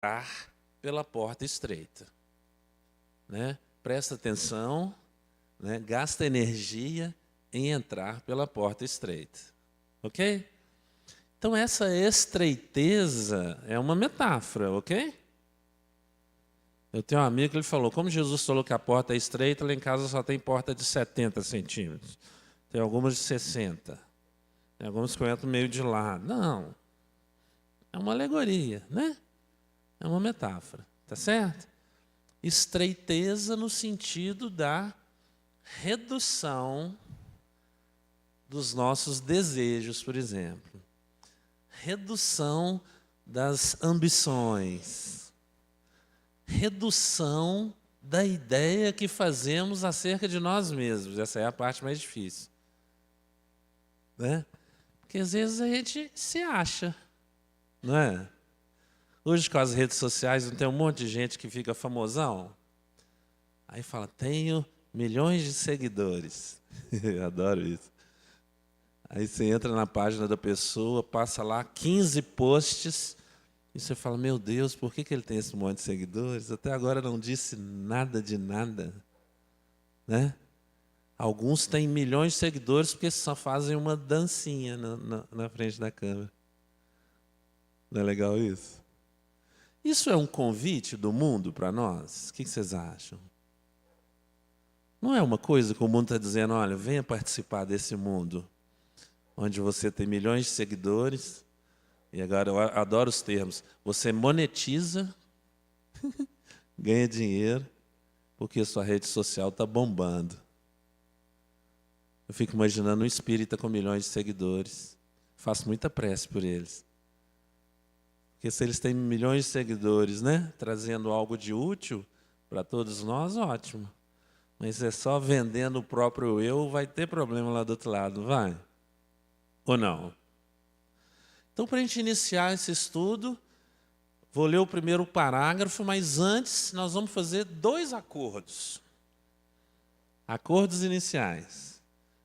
entrar pela porta estreita. Né? Presta atenção, né? Gasta energia em entrar pela porta estreita. Ok? Então, essa estreiteza é uma metáfora, ok? Eu tenho um amigo que ele falou, como Jesus falou que a porta é estreita, lá em casa só tem porta de 70 centímetros. Tem algumas de 60. Tem algumas que eu entro meio de lado. Não. É uma alegoria, né? É uma metáfora, tá certo? Estreiteza no sentido da redução dos nossos desejos, por exemplo. Redução das ambições. Redução da ideia que fazemos acerca de nós mesmos. Essa é a parte mais difícil. Né? Porque às vezes a gente se acha, não é? Hoje, com as redes sociais, não tem um monte de gente que fica famosão? Aí fala, tenho milhões de seguidores. Eu adoro isso. Aí você entra na página da pessoa, passa lá 15 posts, e você fala, meu Deus, por que ele tem esse monte de seguidores? Até agora não disse nada de nada. Né? Alguns têm milhões de seguidores porque só fazem uma dancinha na frente da câmera. Não é legal isso? Isso é um convite do mundo para nós? O que vocês acham? Não é uma coisa que o mundo está dizendo, olha, venha participar desse mundo, onde você tem milhões de seguidores, e agora eu adoro os termos, você monetiza, ganha dinheiro, porque a sua rede social está bombando. Eu fico imaginando um espírita com milhões de seguidores, faço muita prece por eles. Porque se eles têm milhões de seguidores, né, trazendo algo de útil para todos nós, ótimo. Mas é só vendendo o próprio eu, vai ter problema lá do outro lado, vai? Ou não? Então, para a gente iniciar esse estudo, vou ler o primeiro parágrafo, mas antes nós vamos fazer 2 acordos. Acordos iniciais.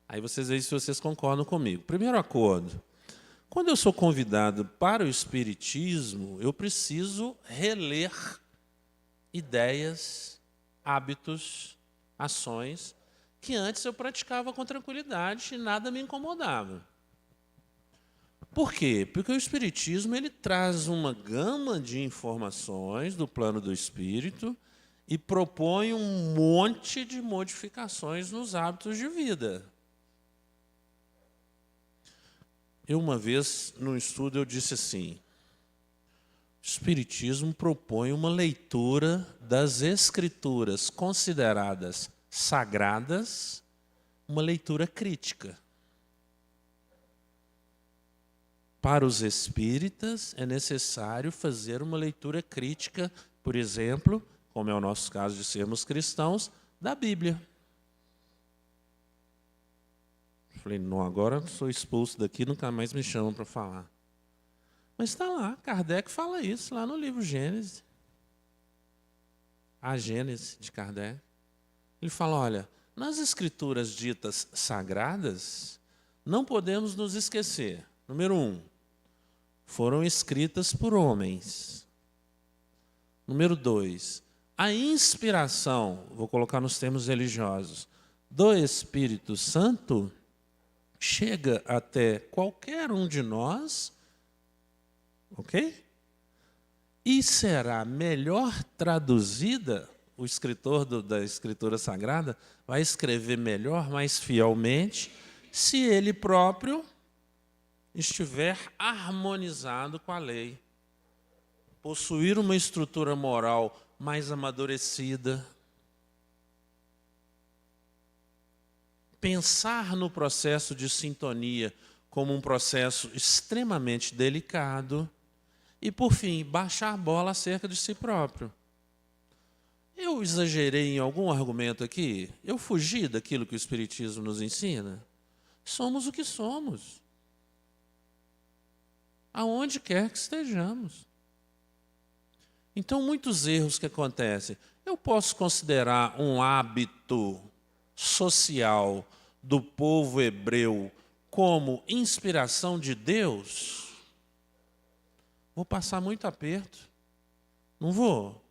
Aí vocês veem se vocês concordam comigo. Primeiro acordo. Quando eu sou convidado para o Espiritismo, eu preciso reler ideias, hábitos, ações que antes eu praticava com tranquilidade e nada me incomodava. Por quê? Porque o Espiritismo ele traz uma gama de informações do plano do espírito e propõe um monte de modificações nos hábitos de vida. Eu, uma vez, num estudo, eu disse assim, o Espiritismo propõe uma leitura das Escrituras consideradas sagradas, uma leitura crítica. Para os espíritas, é necessário fazer uma leitura crítica, por exemplo, como é o nosso caso de sermos cristãos, da Bíblia. Falei, não, agora sou expulso daqui, nunca mais me chamam para falar. Mas está lá, Kardec fala isso lá no livro Gênesis. A Gênese de Kardec. Ele fala, olha, nas escrituras ditas sagradas, não podemos nos esquecer. Número 1, foram escritas por homens. Número 2, a inspiração, vou colocar nos termos religiosos, do Espírito Santo chega até qualquer um de nós, ok? E será melhor traduzida, o escritor da Escritura Sagrada vai escrever melhor, mais fielmente, se ele próprio estiver harmonizado com a lei. Possuir uma estrutura moral mais amadurecida. Pensar no processo de sintonia como um processo extremamente delicado e, por fim, baixar a bola acerca de si próprio. Eu exagerei em algum argumento aqui? Eu fugi daquilo que o Espiritismo nos ensina? Somos o que somos. Aonde quer que estejamos. Então, muitos erros que acontecem, eu posso considerar um hábito social do povo hebreu como inspiração de Deus? Vou passar muito aperto. Não vou.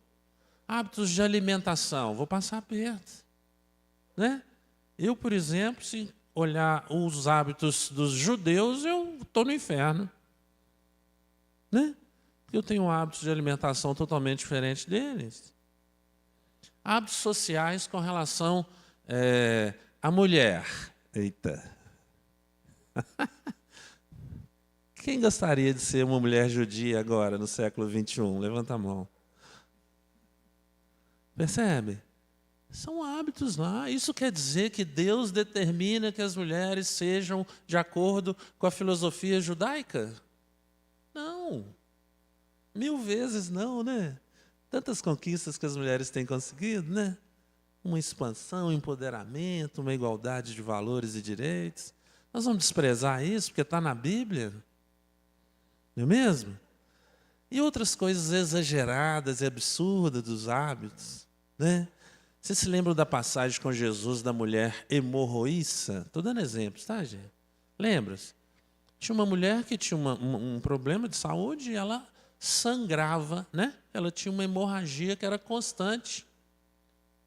Hábitos de alimentação, vou passar perto. Né? Eu, por exemplo, se olhar os hábitos dos judeus, eu estou no inferno. Né? Eu tenho hábitos de alimentação totalmente diferentes deles. Hábitos sociais com relação à mulher. Eita. Quem gostaria de ser uma mulher judia agora, no século XXI? Levanta a mão. Percebe? São hábitos lá. Isso quer dizer que Deus determina que as mulheres sejam de acordo com a filosofia judaica? Não. 1000 vezes não, né? Tantas conquistas que as mulheres têm conseguido, né? Uma expansão, um empoderamento, uma igualdade de valores e direitos. Nós vamos desprezar isso porque está na Bíblia? Não é mesmo? E outras coisas exageradas e absurdas dos hábitos, né? Vocês se lembram da passagem com Jesus da mulher hemorroíça? Estou dando exemplos, tá, gente? Lembra-se? Tinha uma mulher que tinha um problema de saúde e ela sangrava, né? Ela tinha uma hemorragia que era constante.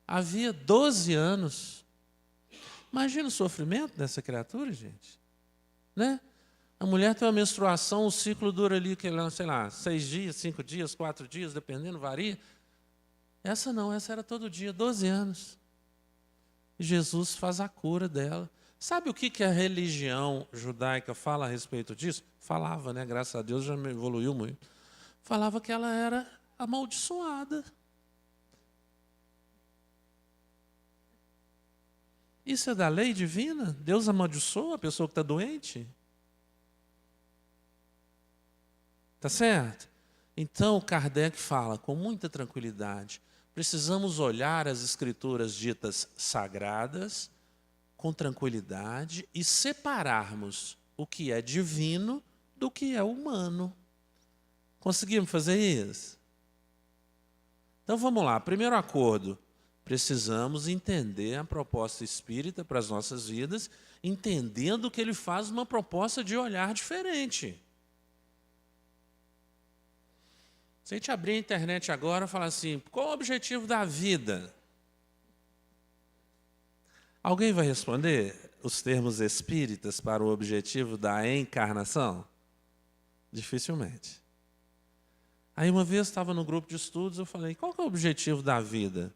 Havia 12 anos. Imagina o sofrimento dessa criatura, gente. Né? A mulher tem uma menstruação, o ciclo dura ali, sei lá, 6 dias, 5 dias, 4 dias, dependendo, varia. Essa não, essa era todo dia, 12 anos. E Jesus faz a cura dela. Sabe o que a religião judaica fala a respeito disso? Falava, né? Graças a Deus já evoluiu muito. Falava que ela era amaldiçoada. Isso é da lei divina? Deus amaldiçoa a pessoa que está doente? Tá certo? Então, Kardec fala com muita tranquilidade, precisamos olhar as escrituras ditas sagradas com tranquilidade e separarmos o que é divino do que é humano. Conseguimos fazer isso? Então vamos lá, primeiro acordo. Precisamos entender a proposta espírita para as nossas vidas, entendendo que ele faz uma proposta de olhar diferente. Se a gente abrir a internet agora e falar assim, qual o objetivo da vida? Alguém vai responder os termos espíritas para o objetivo da encarnação? Dificilmente. Aí uma vez estava no grupo de estudos, eu falei, qual que é o objetivo da vida?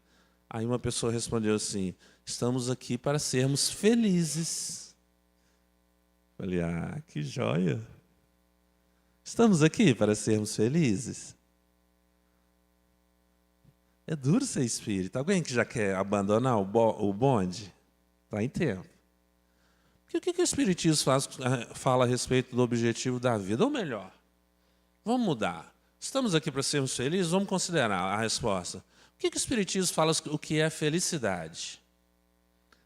Aí uma pessoa respondeu assim, estamos aqui para sermos felizes. Falei, que joia. Estamos aqui para sermos felizes. É duro ser espírita. Alguém que já quer abandonar o bonde? Está em tempo. Porque o que o Espiritismo fala a respeito do objetivo da vida? Ou melhor, vamos mudar. Estamos aqui para sermos felizes? Vamos considerar a resposta. O que o Espiritismo fala o que é felicidade?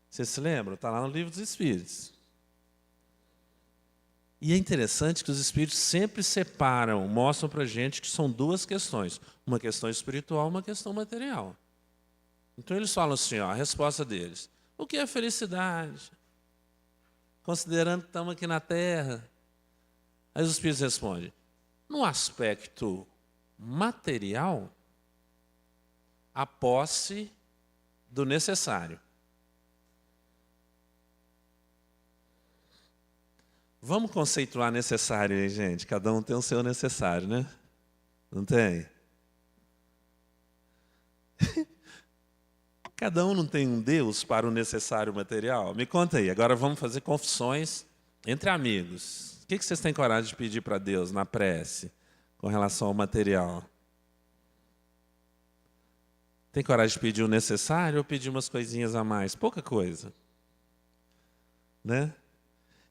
Vocês se lembram? Está lá no Livro dos Espíritos. E é interessante que os Espíritos sempre separam, mostram para a gente que são duas questões. Uma questão espiritual e uma questão material. Então eles falam assim, a resposta deles. O que é felicidade? Considerando que estamos aqui na Terra. Aí os Espíritos respondem, no aspecto material, a posse do necessário. Vamos conceituar necessário aí, gente. Cada um tem o seu necessário, né? Não tem? Cada um não tem um Deus para o necessário material? Me conta aí. Agora vamos fazer confissões entre amigos. O que vocês têm coragem de pedir para Deus na prece com relação ao material? Tem coragem de pedir o necessário ou pedir umas coisinhas a mais? Pouca coisa. Né?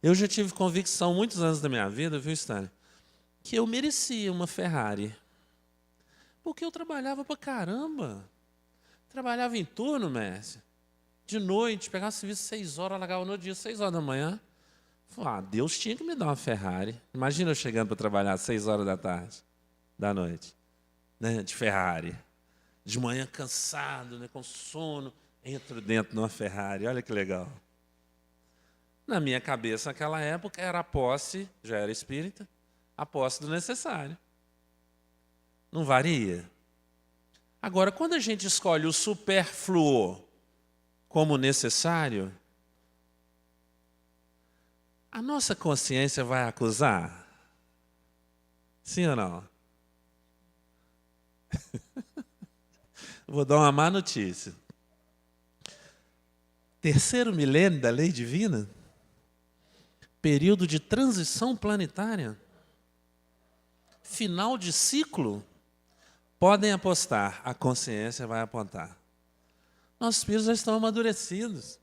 Eu já tive convicção, muitos anos da minha vida, viu, Stanley, que eu merecia uma Ferrari. Porque eu trabalhava pra caramba. Trabalhava em turno, mestre. De noite, pegava serviço 6 horas, largava no dia 6 horas da manhã. Falei, Deus tinha que me dar uma Ferrari. Imagina eu chegando para trabalhar às 6 horas da tarde, da noite, né, de Ferrari. De manhã cansado, né, com sono, entro dentro de uma Ferrari. Olha que legal. Na minha cabeça, naquela época, era a posse, já era espírita, a posse do necessário. Não varia? Agora, quando a gente escolhe o supérfluo como necessário, a nossa consciência vai acusar? Sim ou não? Vou dar uma má notícia. Terceiro milênio da lei divina, período de transição planetária, final de ciclo, podem apostar, a consciência vai apontar. Nossos filhos já estão amadurecidos.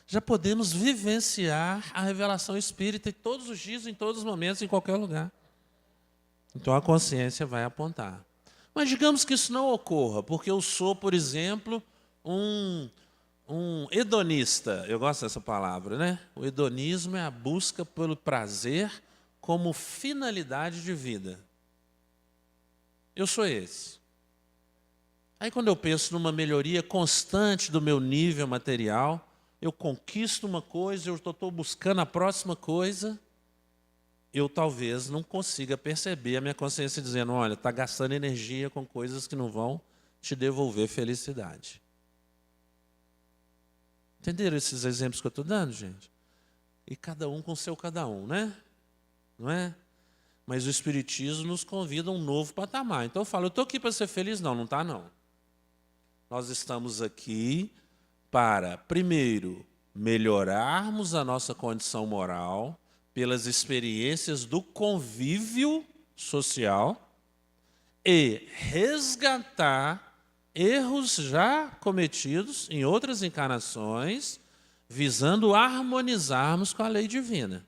Já podemos vivenciar a revelação espírita todos os dias, em todos os momentos, em qualquer lugar. Então a consciência vai apontar. Mas digamos que isso não ocorra, porque eu sou, por exemplo, um hedonista. Eu gosto dessa palavra, né? O hedonismo é a busca pelo prazer como finalidade de vida. Eu sou esse. Aí quando eu penso numa melhoria constante do meu nível material, eu conquisto uma coisa, eu estou buscando a próxima coisa, eu talvez não consiga perceber a minha consciência dizendo, olha, está gastando energia com coisas que não vão te devolver felicidade. Entenderam esses exemplos que eu estou dando, gente? E cada um com seu cada um, né? Não é? Mas o Espiritismo nos convida a um novo patamar. Então eu falo, eu estou aqui para ser feliz? Não, não está não. Nós estamos aqui para, primeiro, melhorarmos a nossa condição moral pelas experiências do convívio social e resgatar erros já cometidos em outras encarnações, visando harmonizarmos com a lei divina.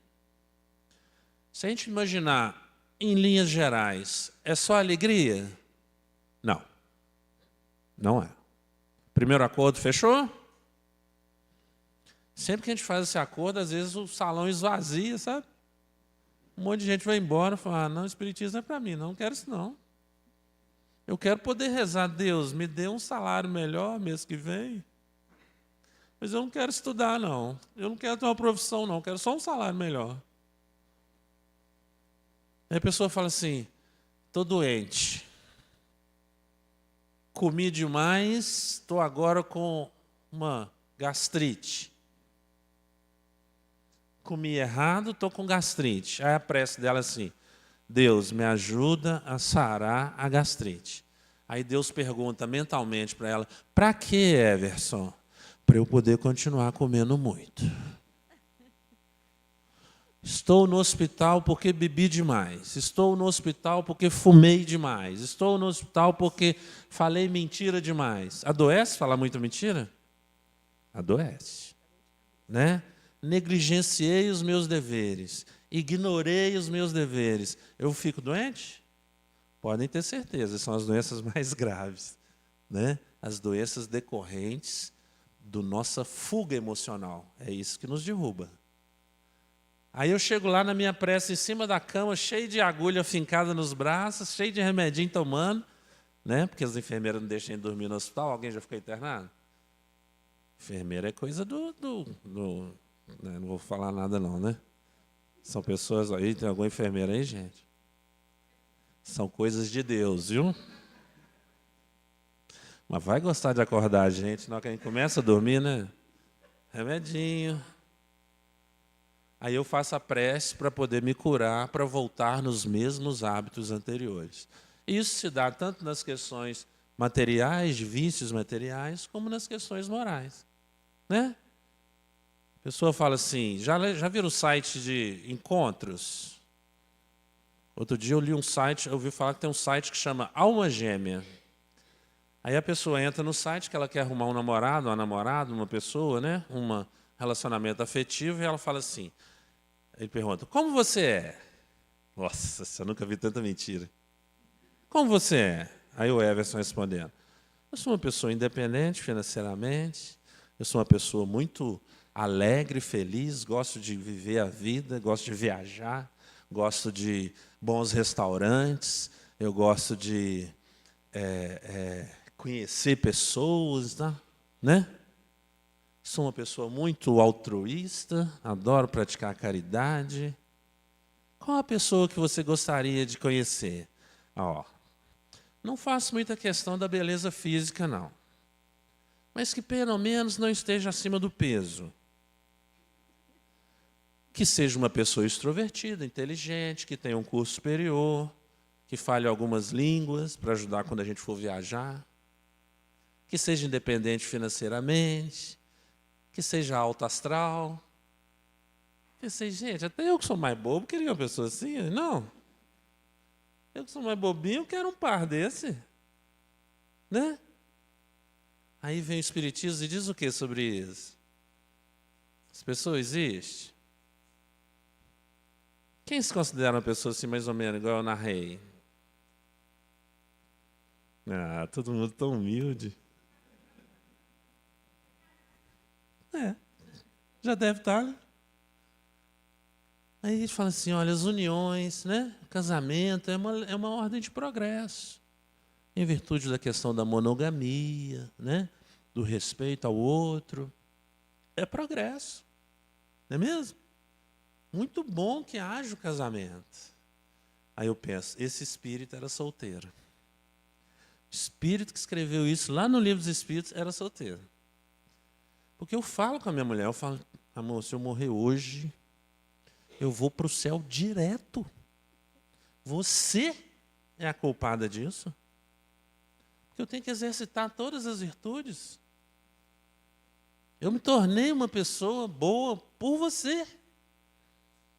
Se a gente imaginar, em linhas gerais, é só alegria? Não. Não é. Primeiro acordo fechou? Sempre que a gente faz esse acordo, às vezes o salão esvazia, sabe? Um monte de gente vai embora e fala, não, espiritismo não é para mim, não quero isso não. Eu quero poder rezar, Deus, me dê um salário melhor mês que vem. Mas eu não quero estudar, não. Eu não quero ter uma profissão, não. Eu quero só um salário melhor. Aí a pessoa fala assim, estou doente. Comi demais, estou agora com uma gastrite. Comi errado, estou com gastrite. Aí a prece dela é assim, Deus, me ajuda a sarar a gastrite. Aí Deus pergunta mentalmente para ela, para que, Everson? Para eu poder continuar comendo muito. Estou no hospital porque bebi demais. Estou no hospital porque fumei demais. Estou no hospital porque falei mentira demais. Adoece falar muito mentira? Adoece. Né? Negligenciei os meus deveres. Ignorei os meus deveres. Eu fico doente? Podem ter certeza, são as doenças mais graves. Né? As doenças decorrentes da nossa fuga emocional. É isso que nos derruba. Aí eu chego lá na minha prece, em cima da cama, cheio de agulha fincada nos braços, cheio de remedinho tomando, né? Porque as enfermeiras não deixam dormir no hospital. Alguém já ficou internado? Enfermeira é coisa né? Não vou falar nada não, né? São pessoas aí, tem alguma enfermeira aí, gente? São coisas de Deus, viu? Mas vai gostar de acordar a gente, na hora que a gente começa a dormir, né? Remedinho. Aí eu faço a prece para poder me curar, para voltar nos mesmos hábitos anteriores. Isso se dá tanto nas questões materiais, de vícios materiais, como nas questões morais. Né? A pessoa fala assim, já viram o site de encontros? Outro dia eu li um site, eu ouvi falar que tem um site que chama Alma Gêmea. Aí a pessoa entra no site que ela quer arrumar um namorado, uma namorada, uma pessoa, né? Um relacionamento afetivo, e ela fala assim, ele pergunta, como você é? Nossa, eu nunca vi tanta mentira. Como você é? Aí o Everson respondendo, eu sou uma pessoa independente financeiramente, eu sou uma pessoa muito alegre, feliz, gosto de viver a vida, gosto de viajar, gosto de bons restaurantes, eu gosto de conhecer pessoas, né? Sou uma pessoa muito altruísta, adoro praticar caridade. Qual a pessoa que você gostaria de conhecer? não faço muita questão da beleza física, não. Mas que pelo menos não esteja acima do peso. Que seja uma pessoa extrovertida, inteligente, que tenha um curso superior, que fale algumas línguas para ajudar quando a gente for viajar, que seja independente financeiramente, que seja alto astral. Pensei, gente, até eu que sou mais bobo queria uma pessoa assim, não. Eu que sou mais bobinho, eu quero um par desse. Né? Aí vem o Espiritismo e diz o que sobre isso? As pessoas existem? Quem se considera uma pessoa assim, mais ou menos, igual eu narrei? Ah, todo mundo tão humilde. Já deve estar, né? Aí a gente fala assim, olha, as uniões, né? O casamento é uma ordem de progresso. Em virtude da questão da monogamia, né? Do respeito ao outro. É progresso. Não é mesmo? Muito bom que haja o casamento. Aí eu penso, esse espírito era solteiro. O espírito que escreveu isso lá no Livro dos Espíritos era solteiro. Porque eu falo com a minha mulher, eu falo, amor, se eu morrer hoje, eu vou para o céu direto. Você é a culpada disso. Porque eu tenho que exercitar todas as virtudes. Eu me tornei uma pessoa boa por você.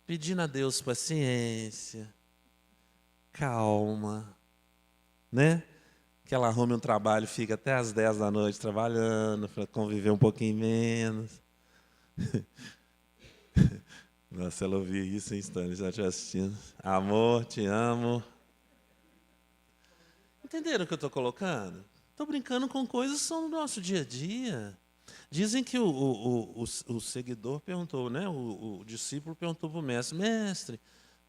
Pedindo a Deus paciência, calma, né? Que ela arrume um trabalho e fique até às 10 da noite trabalhando, para conviver um pouquinho menos. Nossa, ela ouvia isso em instantes, já estiver assistindo. Amor, te amo. Entenderam o que eu estou colocando? Estou brincando com coisas que são do nosso dia a dia. Dizem que o seguidor perguntou, né? O discípulo perguntou para o mestre, mestre,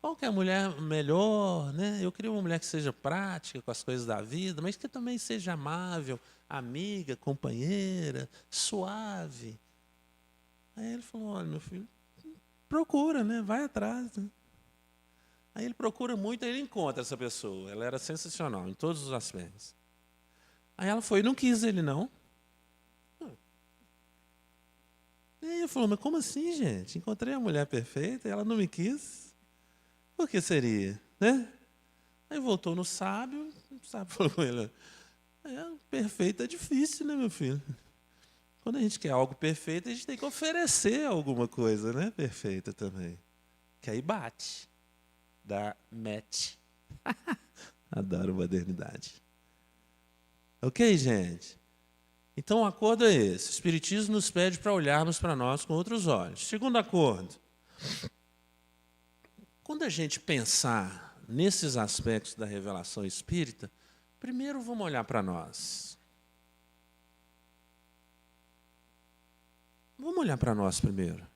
qual que é a mulher melhor? Né? Eu queria uma mulher que seja prática com as coisas da vida, mas que também seja amável, amiga, companheira, suave. Aí ele falou, olha, meu filho, procura, né? Vai atrás. Né? Aí ele procura muito, aí ele encontra essa pessoa. Ela era sensacional em todos os aspectos. Aí ela foi e não quis ele, não. E aí ele falou, mas como assim, gente? Encontrei a mulher perfeita e ela não me quis. Por que seria? Né? Aí voltou no sábio, o sábio falou com ele, perfeito é difícil, né, meu filho? Quando a gente quer algo perfeito, a gente tem que oferecer alguma coisa, né? Perfeita também. Que aí bate. Dá match. Adoro modernidade. Ok, gente? Então o acordo é esse. O Espiritismo nos pede para olharmos para nós com outros olhos. Segundo acordo. Quando a gente pensar nesses aspectos da revelação espírita, primeiro vamos olhar para nós. Vamos olhar para nós primeiro.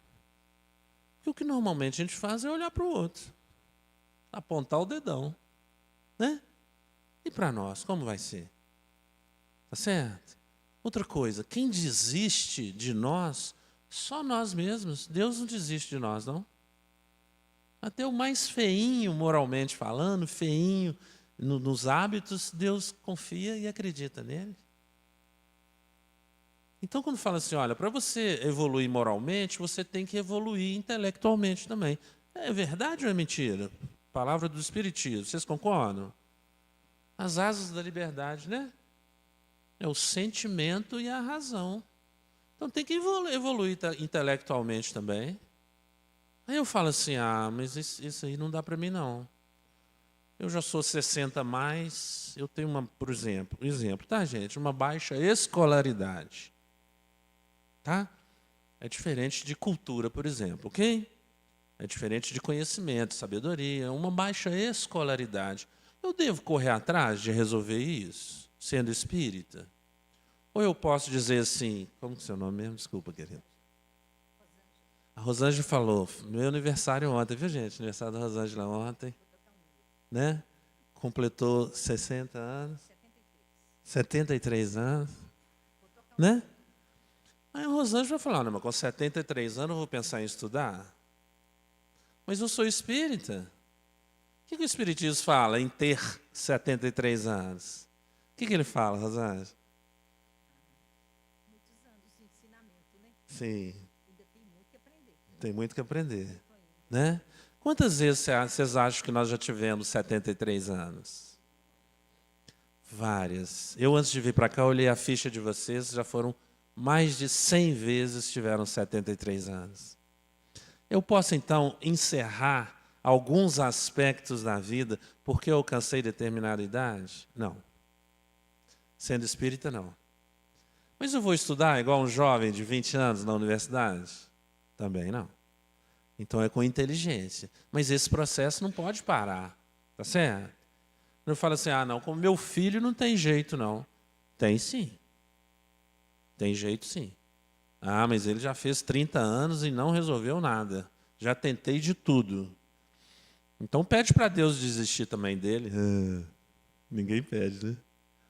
E o que normalmente a gente faz é olhar para o outro. Apontar o dedão. Né? E para nós, como vai ser? Tá certo? Outra coisa, quem desiste de nós, só nós mesmos. Deus não desiste de nós, não. Até o mais feinho, moralmente falando, feinho nos hábitos, Deus confia e acredita nele. Então, quando fala assim, olha, para você evoluir moralmente, você tem que evoluir intelectualmente também. É verdade ou é mentira? Palavra do Espiritismo, vocês concordam? As asas da liberdade, né? É o sentimento e a razão. Então tem que evoluir intelectualmente também. Aí eu falo assim, mas isso aí não dá para mim não. Eu já sou 60 a mais, eu tenho por exemplo, tá, gente? Uma baixa escolaridade. Tá? É diferente de cultura, por exemplo, ok? É diferente de conhecimento, sabedoria, uma baixa escolaridade. Eu devo correr atrás de resolver isso, sendo espírita? Ou eu posso dizer assim, como que é o seu nome mesmo? Desculpa, querido. A Rosângela falou, meu aniversário ontem, viu, gente? Aniversário da Rosângela ontem. Né? Completou 60 anos. 73 anos. Né? Aí a Rosângela falou, não, mas com 73 anos eu vou pensar em estudar? Mas eu sou espírita. O que o Espiritismo fala em ter 73 anos? que ele fala, Rosângela? Muitos anos de ensinamento, né? Sim. Ainda tem muito que aprender. Tem muito que aprender. Né? Quantas vezes vocês acham que nós já tivemos 73 anos? Várias. Eu, antes de vir para cá, olhei a ficha de vocês, já foram mais de 100 vezes que tiveram 73 anos. Eu posso, então, encerrar alguns aspectos da vida porque eu alcancei determinada idade? Não. Sendo espírita, não. Mas eu vou estudar igual um jovem de 20 anos na universidade? Também não. Então é com inteligência. Mas esse processo não pode parar. Tá certo? Eu falo assim, não, como meu filho não tem jeito, não. Tem sim. Tem jeito sim. Mas ele já fez 30 anos e não resolveu nada. Já tentei de tudo. Então pede para Deus desistir também dele. Ninguém pede, né?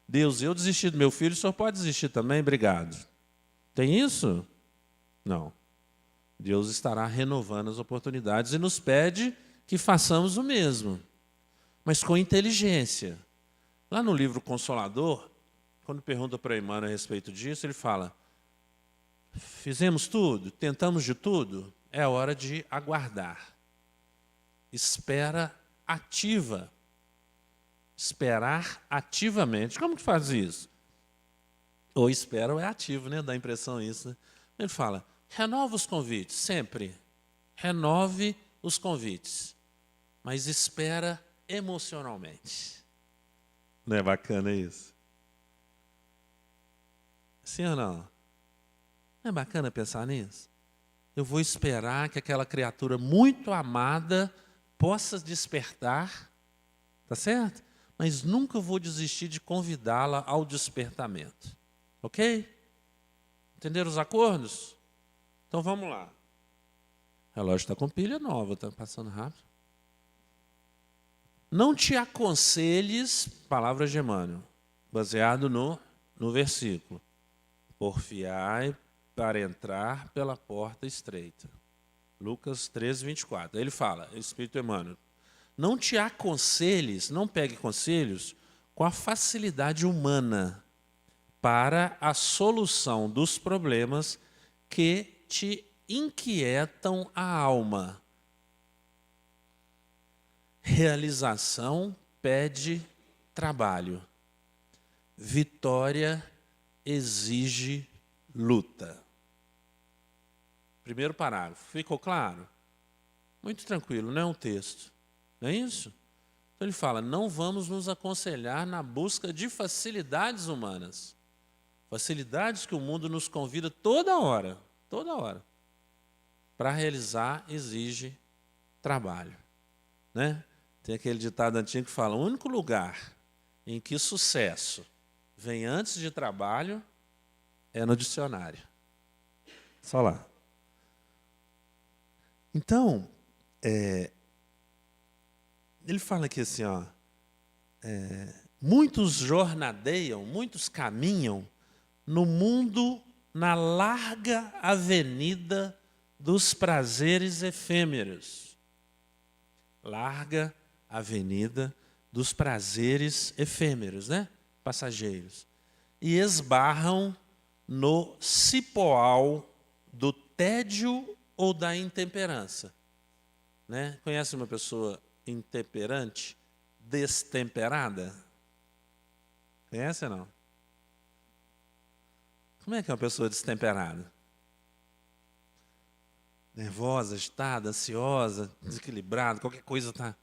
Deus, eu desisti do meu filho, o senhor pode desistir também? Obrigado. Tem isso? Não. Deus estará renovando as oportunidades e nos pede que façamos o mesmo, mas com inteligência. Lá no livro Consolador, quando pergunta para Emmanuel a respeito disso, ele fala, fizemos tudo, tentamos de tudo, é hora de aguardar. Espera ativa. Esperar ativamente. Como que faz isso? Ou espera ou é ativo, né? Dá a impressão isso, né? Ele fala, renova os convites, sempre. Renove os convites. Mas espera emocionalmente. Não é bacana isso? Sim ou não? Não é bacana pensar nisso? Eu vou esperar que aquela criatura muito amada possa despertar, tá certo? Mas nunca vou desistir de convidá-la ao despertamento. Ok? Entenderam os acordos? Então vamos lá. O relógio está com pilha nova, está passando rápido. Não te aconselhes, palavras de Emmanuel, baseado no versículo. Porfiai para entrar pela porta estreita. Lucas 13, 24. Aí ele fala, Espírito Emmanuel, não te aconselhes, não pegue conselhos com a facilidade humana para a solução dos problemas que te inquietam a alma. Realização pede trabalho. Vitória exige luta. Primeiro parágrafo. Ficou claro? Muito tranquilo, não é um texto. Não é isso? Então ele fala, não vamos nos aconselhar na busca de facilidades humanas. Facilidades que o mundo nos convida toda hora, para realizar exige trabalho. Né? Tem aquele ditado antigo que fala, o único lugar em que sucesso vem antes de trabalho é no dicionário. Só lá. Então, ele fala aqui assim, muitos jornadeiam, muitos caminham no mundo, na larga avenida dos prazeres efêmeros. Larga avenida dos prazeres efêmeros, né? Passageiros. E esbarram no cipoal do tédio ou da intemperança. Né? Conhece uma pessoa intemperante, destemperada? Conhece ou não? Como é que é uma pessoa destemperada? Nervosa, agitada, ansiosa, desequilibrada, qualquer coisa está.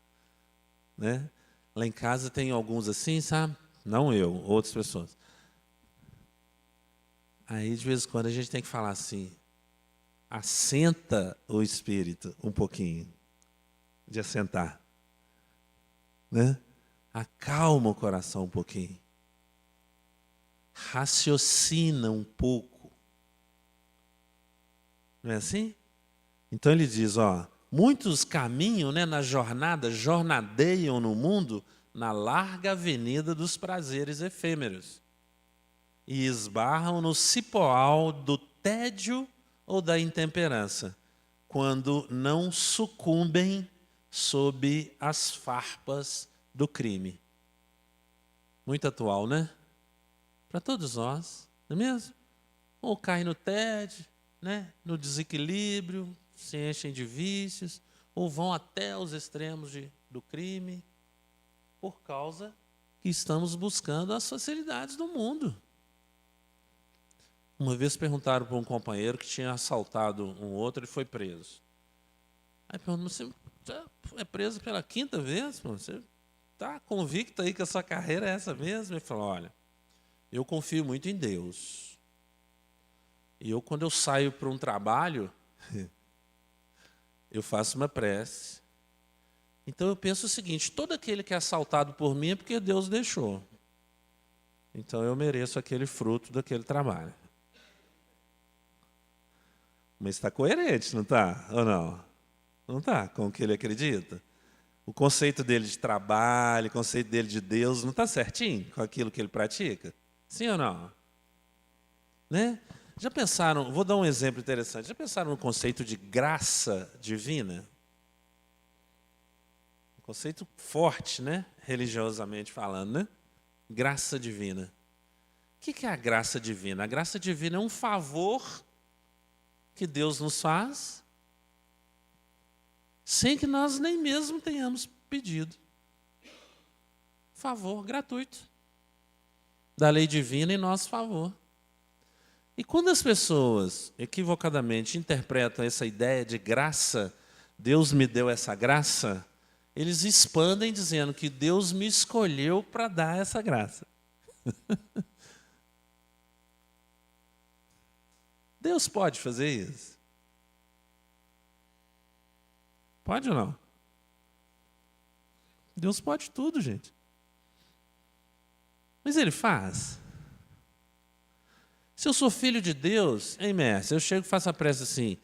Né? Lá em casa tem alguns assim, sabe? Não eu, outras pessoas. Aí, de vez em quando, a gente tem que falar assim, assenta o espírito um pouquinho, de assentar. Né? Acalma o coração um pouquinho. Raciocina um pouco. Não é assim? Então ele diz, muitos caminham, né, na jornada, jornadeiam no mundo na larga avenida dos prazeres efêmeros e esbarram no cipoal do tédio ou da intemperança, quando não sucumbem sob as farpas do crime. Muito atual, né? para todos nós, não é mesmo? Ou caem no tédio, né? No desequilíbrio, se enchem de vícios, ou vão até os extremos do crime, por causa que estamos buscando as facilidades do mundo. Uma vez perguntaram para um companheiro que tinha assaltado um outro e foi preso. Aí perguntaram, você já é preso pela 5ª vez? Você está convicto aí que a sua carreira é essa mesmo? Ele falou, olha, eu confio muito em Deus. E quando eu saio para um trabalho, eu faço uma prece. Então eu penso o seguinte, todo aquele que é assaltado por mim é porque Deus deixou. Então eu mereço aquele fruto daquele trabalho. Mas está coerente, não está? Ou não? Não está com o que ele acredita? O conceito dele de trabalho, o conceito dele de Deus, não está certinho com aquilo que ele pratica? Sim ou não? Né? Já pensaram, vou dar um exemplo interessante, já pensaram no conceito de graça divina? Um conceito forte, né? Religiosamente falando, né? Graça divina. O que é a graça divina? A graça divina é um favor que Deus nos faz, sem que nós nem mesmo tenhamos pedido. Favor gratuito da lei divina em nosso favor. E quando as pessoas equivocadamente interpretam essa ideia de graça, Deus me deu essa graça, eles expandem dizendo que Deus me escolheu para dar essa graça. Deus pode fazer isso? Pode ou não? Deus pode tudo, gente. Mas Ele faz. Se eu sou filho de Deus, hein, mestre? Eu chego e faço a prece assim,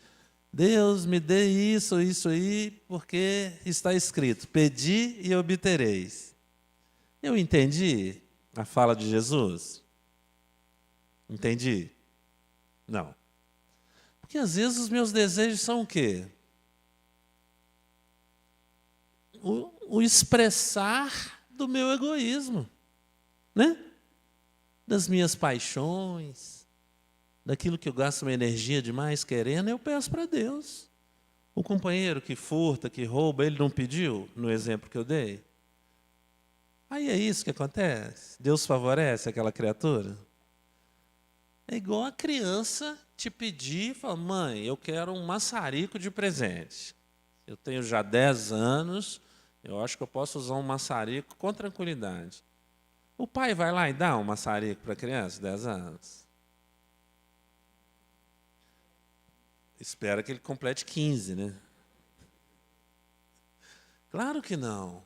Deus me dê isso, isso aí, porque está escrito, pedi e obtereis. Eu entendi a fala de Jesus? Entendi? Não. Porque às vezes os meus desejos são o quê? O expressar do meu egoísmo, né? Das minhas paixões, daquilo que eu gasto uma energia demais querendo, eu peço para Deus. O companheiro que furta, que rouba, ele não pediu, no exemplo que eu dei? Aí é isso que acontece? Deus favorece aquela criatura? É igual a criança te pedir e falar, mãe, eu quero um maçarico de presente. Eu tenho já 10 anos, eu acho que eu posso usar um maçarico com tranquilidade. O pai vai lá e dá um maçarico para a criança de 10 anos? Espera que ele complete 15, né? Claro que não.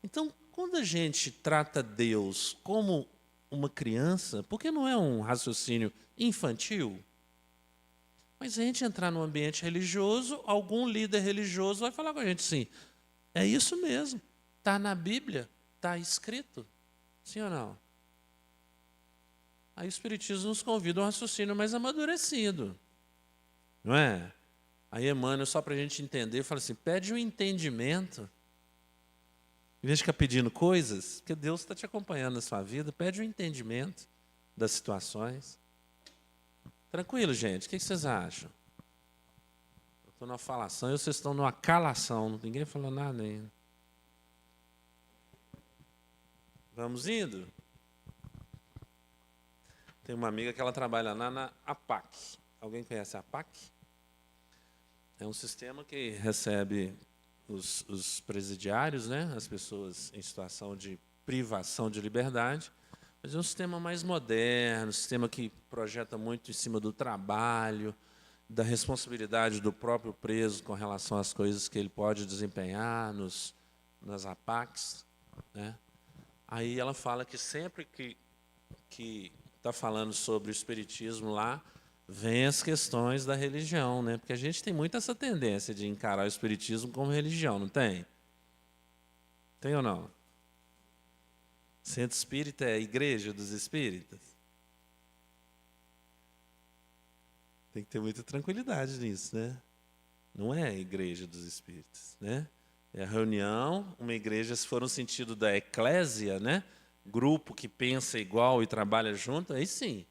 Então, quando a gente trata Deus como uma criança, porque não é um raciocínio infantil, mas a gente entrar num ambiente religioso, algum líder religioso vai falar com a gente assim, é isso mesmo, está na Bíblia, está escrito. Sim ou não? Aí o Espiritismo nos convida a um raciocínio mais amadurecido. Não é? Aí Emmanuel, só para a gente entender, fala assim, pede um entendimento. Em vez de ficar pedindo coisas, porque Deus está te acompanhando na sua vida, pede um entendimento das situações. Tranquilo, gente? O que vocês acham? Eu estou numa falação e vocês estão numa calação. Ninguém falou nada ainda. Vamos indo? Tem uma amiga que ela trabalha lá na APAC. Alguém conhece a APAC? É um sistema que recebe os presidiários, né? As pessoas em situação de privação de liberdade, mas é um sistema mais moderno, um sistema que projeta muito em cima do trabalho, da responsabilidade do próprio preso com relação às coisas que ele pode desempenhar nas APACs, né? Aí ela fala que sempre que está falando sobre o espiritismo lá, vem as questões da religião, né? Porque a gente tem muito essa tendência de encarar o espiritismo como religião, não tem? Tem ou não? Centro Espírita é a igreja dos espíritas? Tem que ter muita tranquilidade nisso, né? Não é a igreja dos espíritas, né? É a reunião, uma igreja, se for no sentido da eclésia, né? grupo que pensa igual e trabalha junto, aí sim.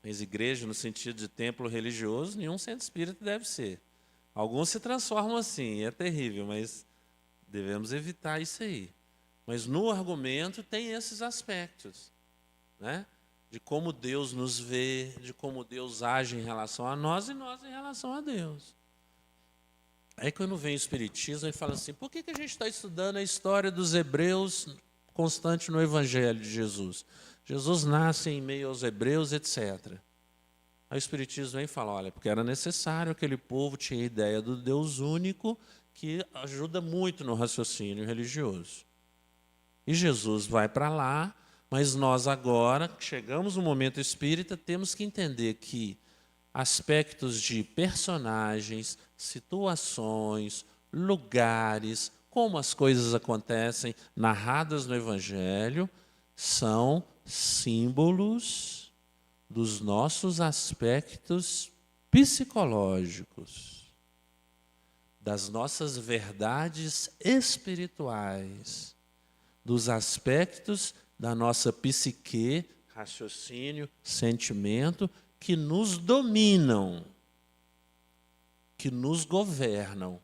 Mas igreja, no sentido de templo religioso, nenhum centro espírita deve ser. Alguns se transformam assim, é terrível, mas devemos evitar isso aí. Mas no argumento tem esses aspectos, né? De como Deus nos vê, de como Deus age em relação a nós e nós em relação a Deus. Aí quando vem o Espiritismo, ele fala assim, por que a gente está estudando a história dos hebreus constante no Evangelho de Jesus? Jesus nasce em meio aos hebreus, etc. Aí o Espiritismo vem e fala, olha, porque era necessário, aquele povo tinha ideia do Deus único, que ajuda muito no raciocínio religioso. E Jesus vai para lá, mas nós agora, que chegamos no momento espírita, temos que entender que aspectos de personagens, situações, lugares, como as coisas acontecem, narradas no Evangelho, são símbolos dos nossos aspectos psicológicos, das nossas verdades espirituais, dos aspectos da nossa psique, raciocínio, sentimento, que nos dominam, que nos governam.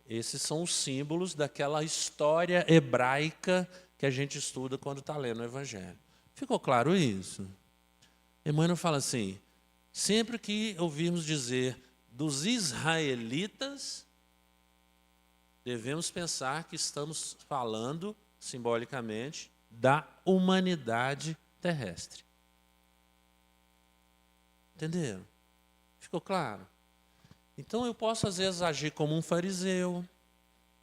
Esses são os símbolos daquela história hebraica que a gente estuda quando está lendo o Evangelho. Ficou claro isso? Emmanuel fala assim, sempre que ouvirmos dizer dos israelitas, devemos pensar que estamos falando, simbolicamente, da humanidade terrestre. Entenderam? Ficou claro? Então eu posso às vezes agir como um fariseu,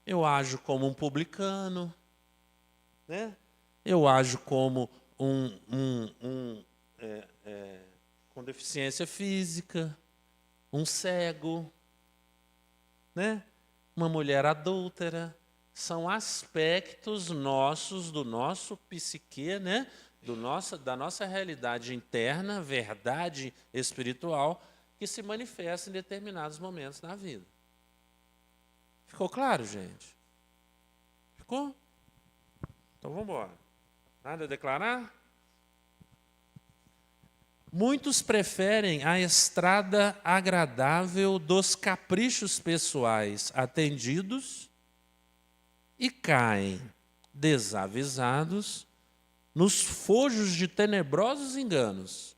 eu ajo como um publicano, né? Eu ajo como com deficiência física, um cego, né? Uma mulher adúltera. São aspectos nossos, do nosso psique, né? Da nossa realidade interna, verdade espiritual, que se manifesta em determinados momentos da vida. Ficou claro, gente? Ficou? Então vamos embora. Nada a declarar? Muitos preferem a estrada agradável dos caprichos pessoais atendidos e caem desavisados nos fojos de tenebrosos enganos,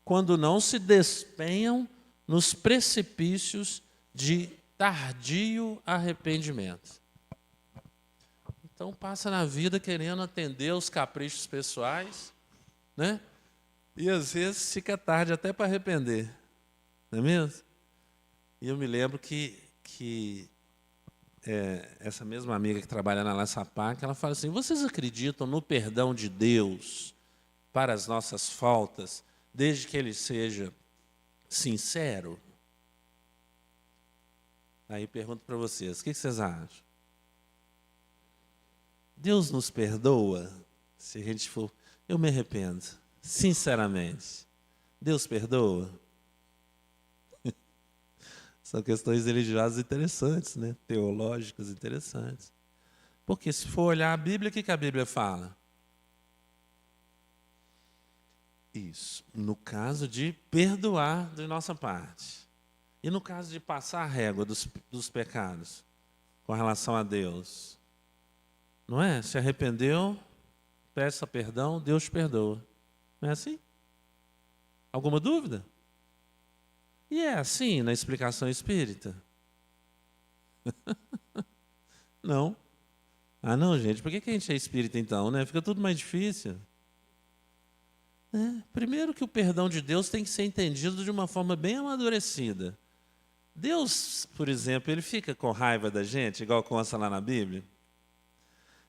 quando não se despenham nos precipícios de tardio arrependimento. Então passa na vida querendo atender os caprichos pessoais, né? E às vezes fica tarde até para arrepender, não é mesmo? E eu me lembro que essa mesma amiga que trabalha na La Sapac, ela fala assim, vocês acreditam no perdão de Deus para as nossas faltas, desde que Ele seja sincero? Aí pergunto para vocês, o que vocês acham? Deus nos perdoa se a gente for... Eu me arrependo, sinceramente. Deus perdoa? São questões religiosas interessantes, né? Teológicas interessantes. Porque se for olhar a Bíblia, o que a Bíblia fala? Isso. No caso de perdoar de nossa parte. E no caso de passar a régua dos pecados com relação a Deus. Não é? Se arrependeu, peça perdão, Deus te perdoa. Não é assim? Alguma dúvida? E é assim na explicação espírita? Não. Ah, não, gente, por que a gente é espírita então, né? Fica tudo mais difícil. Primeiro que o perdão de Deus tem que ser entendido de uma forma bem amadurecida. Deus, por exemplo, Ele fica com raiva da gente, igual consta lá na Bíblia?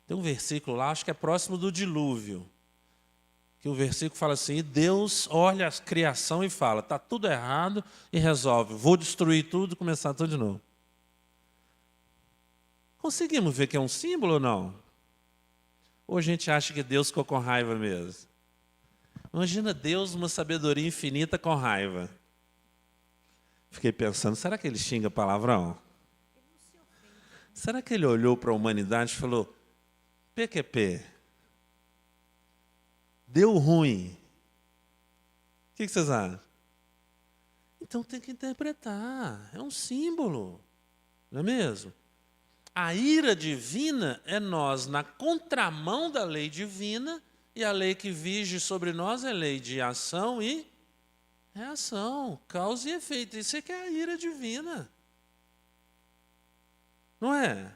Tem um versículo lá, acho que é próximo do dilúvio, que o versículo fala assim, Deus olha a criação e fala, está tudo errado, e resolve, vou destruir tudo e começar tudo de novo. Conseguimos ver que é um símbolo ou não? Ou a gente acha que Deus ficou com raiva mesmo? Imagina Deus, uma sabedoria infinita com raiva. Fiquei pensando, será que Ele xinga palavrão? Será que Ele olhou para a humanidade e falou, PQP, deu ruim. O que vocês acham? Então tem que interpretar, é um símbolo, não é mesmo? A ira divina é nós na contramão da lei divina, e a lei que vige sobre nós é lei de ação e reação, causa e efeito. Isso é que é a ira divina. Não é?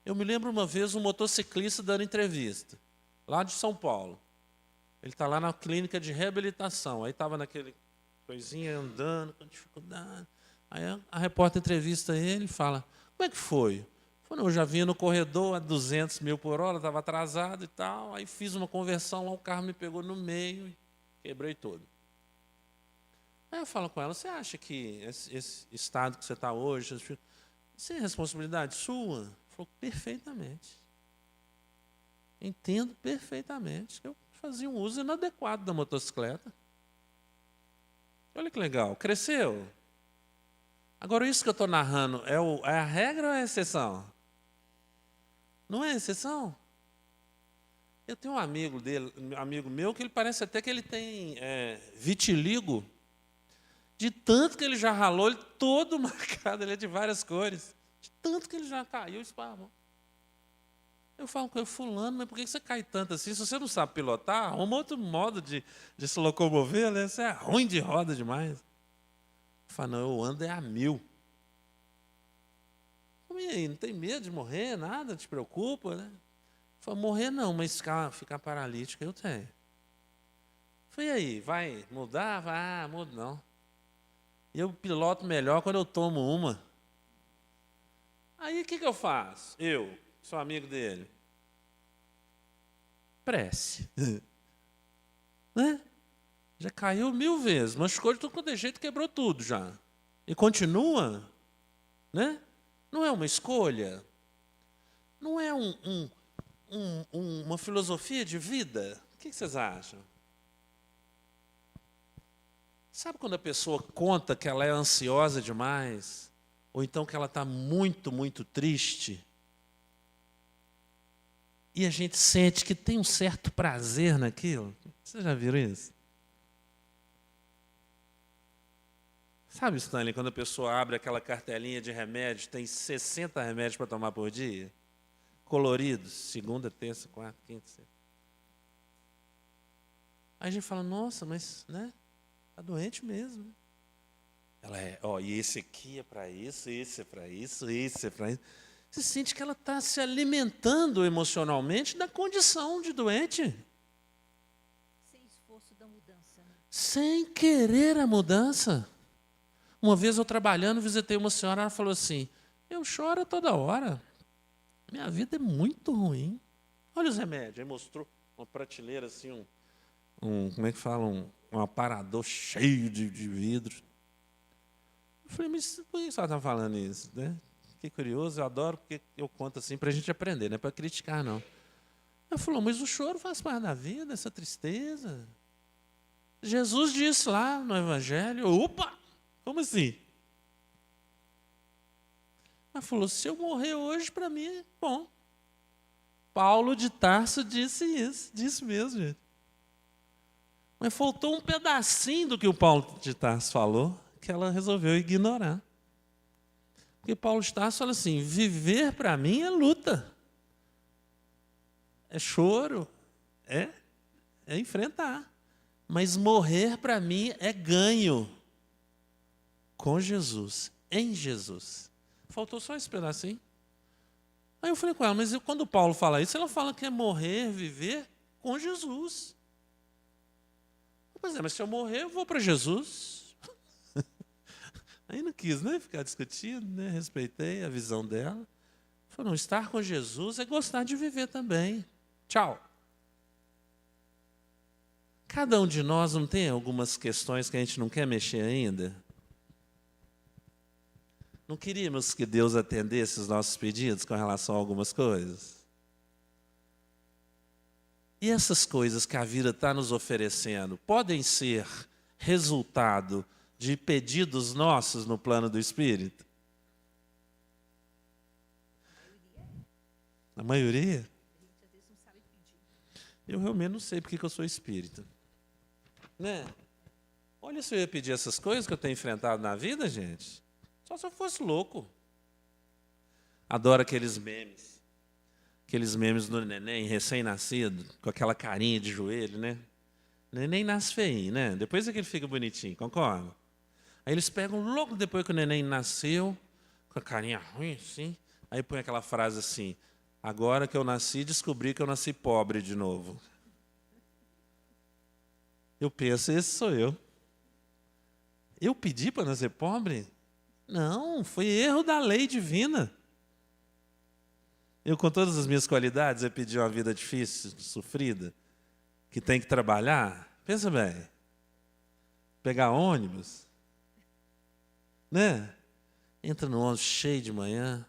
Eu me lembro uma vez um motociclista dando entrevista, lá de São Paulo. Ele está lá na clínica de reabilitação, aí estava naquele coisinha andando, com dificuldade. Aí a repórter entrevista ele e fala, como é que foi? Ele falou, eu já vinha no corredor a 200 mil por hora, estava atrasado e tal, aí fiz uma conversão lá, o carro me pegou no meio e quebrei todo. Aí eu falo com ela, você acha que esse estado que você está hoje, isso é responsabilidade sua? Ela falou, perfeitamente. Entendo perfeitamente que eu fazia um uso inadequado da motocicleta. Olha que legal, cresceu. Agora, isso que eu estou narrando é a regra ou é a exceção? Não é exceção? Eu tenho um amigo meu, que ele parece até que ele tem vitiligo, de tanto que ele já ralou, ele todo marcado, ele é de várias cores, de tanto que ele já caiu e esparramou. Eu falo com ele, fulano, mas por que você cai tanto assim? Se você não sabe pilotar, arruma outro modo de se locomover, né? Você é ruim de roda demais. Eu falo, não, eu ando a 1000. E aí, não tem medo de morrer, nada, te preocupa, né? Eu falo, morrer não, mas ficar paralítico eu tenho. Eu falei, e aí, vai mudar? Vai, mudo não. E eu piloto melhor quando eu tomo uma. Aí o que eu faço? Eu sou amigo dele. Prece. Né? Já caiu 1000 vezes, machucou de todo jeito, quebrou tudo já. E continua, né? Não é uma escolha? Não é uma filosofia de vida? O que vocês acham? Sabe quando a pessoa conta que ela é ansiosa demais? Ou então que ela está muito, muito triste? E a gente sente que tem um certo prazer naquilo? Vocês já viram isso? Sabe, Stanley, quando a pessoa abre aquela cartelinha de remédios, tem 60 remédios para tomar por dia? Coloridos, segunda, terça, quarta, quinta, sexta. Aí a gente fala, nossa, mas, né? Está doente mesmo. Ela e esse aqui é para isso, esse é para isso, esse é para isso. Você sente que ela está se alimentando emocionalmente da condição de doente. Sem esforço da mudança, né? Sem querer a mudança. Uma vez eu trabalhando, visitei uma senhora, ela falou assim, eu choro toda hora. Minha vida é muito ruim. Olha os remédios. Aí mostrou uma prateleira assim, como é que fala? Um aparador cheio de vidro. Eu falei, mas por que você está falando isso? Né? Fiquei curioso, eu adoro porque eu conto assim para a gente aprender, não é para criticar, não. Ela falou, mas o choro faz parte da vida, essa tristeza. Jesus disse lá no Evangelho, opa, como assim? Ela falou, se eu morrer hoje, para mim é bom. Paulo de Tarso disse isso, disse mesmo, gente. Mas faltou um pedacinho do que o Paulo de Tarso falou, que ela resolveu ignorar. Porque Paulo de Tarso fala assim, viver para mim é luta. É choro, é enfrentar. Mas morrer para mim é ganho. Com Jesus, em Jesus. Faltou só esse pedacinho. Aí eu falei com ela, mas quando Paulo fala isso, ela fala que é morrer, viver com Jesus. Pois é, mas se eu morrer, eu vou para Jesus. Aí não quis, né, ficar discutindo, né, respeitei a visão dela. Falei, não, estar com Jesus é gostar de viver também. Tchau. Cada um de nós não tem algumas questões que a gente não quer mexer ainda? Não queríamos que Deus atendesse os nossos pedidos com relação a algumas coisas? E essas coisas que a vida está nos oferecendo podem ser resultado de pedidos nossos no plano do Espírito? A maioria? A gente às vezes não sabe pedir. Eu realmente não sei porque que eu sou espírita. Né? Olha, se eu ia pedir essas coisas que eu tenho enfrentado na vida, gente, só se eu fosse louco. Adoro aqueles memes. Aqueles memes do neném recém-nascido, com aquela carinha de joelho, né? O neném nasce feinho, né? Depois é que ele fica bonitinho, concorda? Aí eles pegam logo depois que o neném nasceu, com a carinha ruim assim, aí põe aquela frase assim: agora que eu nasci, descobri que eu nasci pobre de novo. Eu penso, esse sou eu. Eu pedi para nascer pobre? Não, foi erro da lei divina. Eu, com todas as minhas qualidades, eu pedi uma vida difícil, sofrida, que tem que trabalhar. Pensa bem. Pegar ônibus, né? Entra no ônibus cheio de manhã,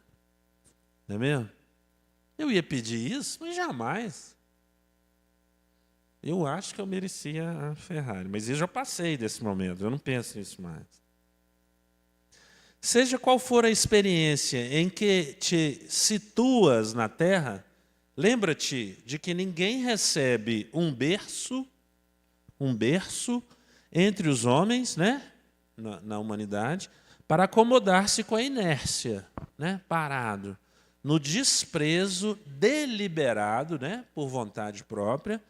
não é mesmo? Eu ia pedir isso, mas jamais. Eu acho que eu merecia a Ferrari, mas eu já passei desse momento, eu não penso nisso mais. Seja qual for a experiência em que te situas na terra, lembra-te de que ninguém recebe um berço entre os homens, né, na humanidade, para acomodar-se com a inércia, né, parado, no desprezo deliberado, né, por vontade própria,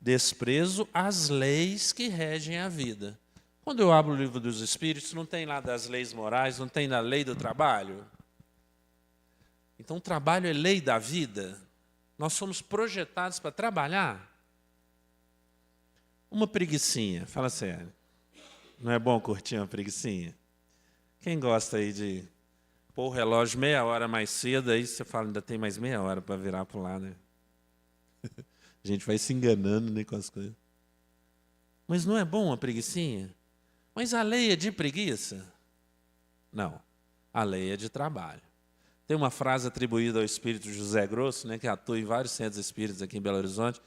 desprezo às leis que regem a vida. Quando eu abro o livro dos Espíritos, não tem lá das leis morais, não tem na lei do trabalho. Então, o trabalho é lei da vida. Nós somos projetados para trabalhar. Uma preguicinha, fala sério. Não é bom curtir uma preguicinha? Quem gosta aí de pôr o relógio meia hora mais cedo, aí você fala, ainda tem mais meia hora para virar para lá, né? A gente vai se enganando, né, com as coisas. Mas não é bom uma preguicinha? Mas a lei é de preguiça? Não, a lei é de trabalho. Tem uma frase atribuída ao espírito José Grosso, né, que atua em vários centros espíritas aqui em Belo Horizonte,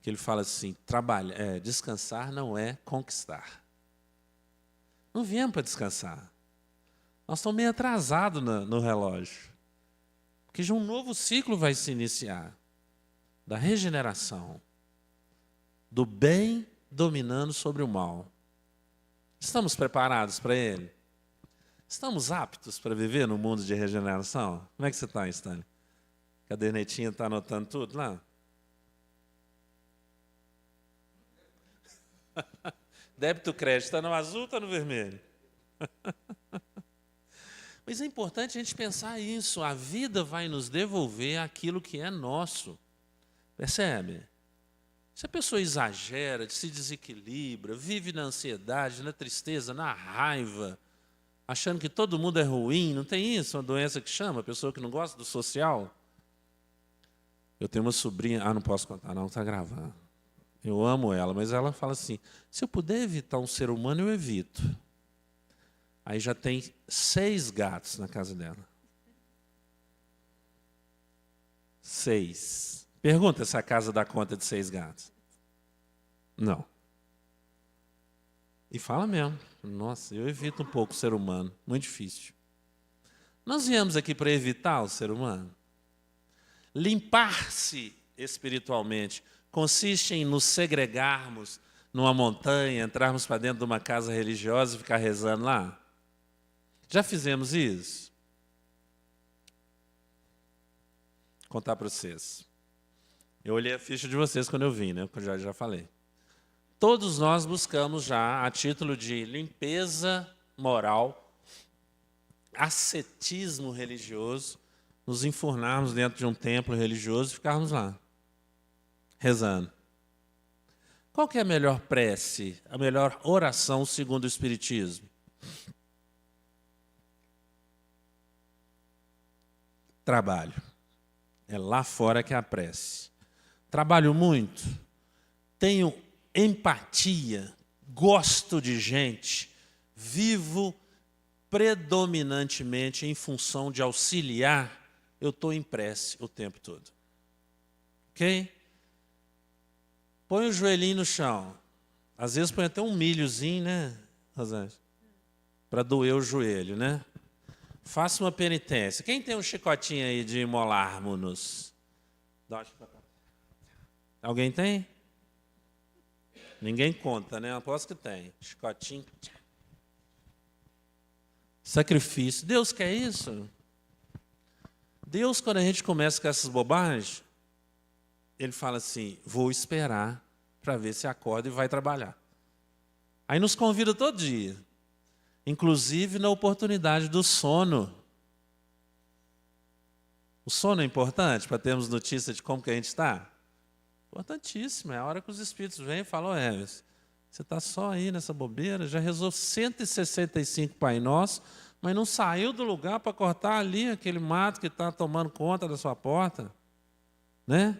que ele fala assim: descansar não é conquistar. Não viemos para descansar. Nós estamos meio atrasados no relógio. Porque já um novo ciclo vai se iniciar, da regeneração, do bem dominando sobre o mal. Estamos preparados para ele? Estamos aptos para viver no mundo de regeneração? Como é que você está, Stanley? A cadernetinha está anotando tudo lá? Débito e crédito está no azul ou está no vermelho? Mas é importante a gente pensar isso. A vida vai nos devolver aquilo que é nosso. Percebe? Se a pessoa exagera, se desequilibra, vive na ansiedade, na tristeza, na raiva, achando que todo mundo é ruim, não tem isso? Uma doença que chama, a pessoa que não gosta do social. Eu tenho uma sobrinha, não posso contar, não, está gravando. Eu amo ela, mas ela fala assim: se eu puder evitar um ser humano, eu evito. Aí já tem 6 gatos na casa dela. 6. Pergunta se a casa dá conta de 6 gatos. Não. E fala mesmo. Nossa, eu evito um pouco o ser humano. Muito difícil. Nós viemos aqui para evitar o ser humano. Limpar-se espiritualmente consiste em nos segregarmos numa montanha, entrarmos para dentro de uma casa religiosa e ficar rezando lá. Já fizemos isso? Vou contar para vocês. Eu olhei a ficha de vocês quando eu vim, né? Porque eu já falei. Todos nós buscamos já, a título de limpeza moral, ascetismo religioso, nos enfurnarmos dentro de um templo religioso e ficarmos lá, rezando. Qual que é a melhor prece, a melhor oração segundo o Espiritismo? Trabalho. É lá fora que é a prece. Trabalho muito, tenho empatia, gosto de gente, vivo predominantemente em função de auxiliar, eu estou em prece o tempo todo. Ok? Põe o joelhinho no chão. Às vezes põe até um milhozinho, né, Rosângela? Para doer o joelho, né? Faça uma penitência. Quem tem um chicotinho aí de imolarmos? Dá uma chicotada. Alguém tem? Ninguém conta, né? Aposto que tem. Chicotinho. Sacrifício. Deus quer isso? Deus, quando a gente começa com essas bobagens, Ele fala assim, vou esperar para ver se acorda e vai trabalhar. Aí nos convida todo dia, inclusive na oportunidade do sono. O sono é importante para termos notícia de como que a gente está? Importantíssimo. É a hora que os espíritos vêm e falam, você está só aí nessa bobeira, já rezou 165 Pai Nosso, mas não saiu do lugar para cortar ali aquele mato que está tomando conta da sua porta. Né?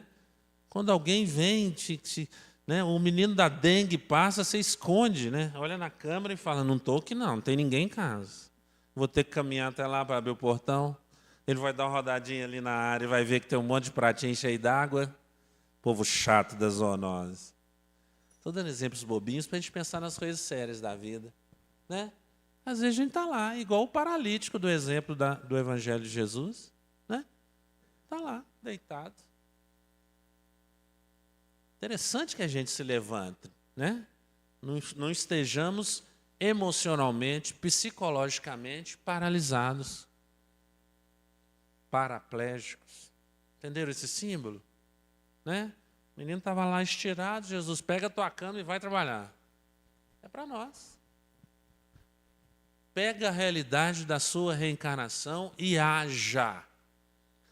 Quando alguém vem, né, o menino da dengue passa, você esconde, né? Olha na câmera e fala, não estou aqui não tem ninguém em casa. Vou ter que caminhar até lá para abrir o portão. Ele vai dar uma rodadinha ali na área e vai ver que tem um monte de pratinho cheio d'água. Povo chato das zoonoses. Estou dando exemplos bobinhos para a gente pensar nas coisas sérias da vida. Né? Às vezes a gente está lá, igual o paralítico do exemplo do Evangelho de Jesus. Né? Está lá, deitado. Interessante que a gente se levante. Né? Não estejamos emocionalmente, psicologicamente paralisados. Paraplégicos. Entenderam esse símbolo? Né? O menino estava lá estirado, Jesus, pega a tua cama e vai trabalhar. É para nós. Pega a realidade da sua reencarnação e haja.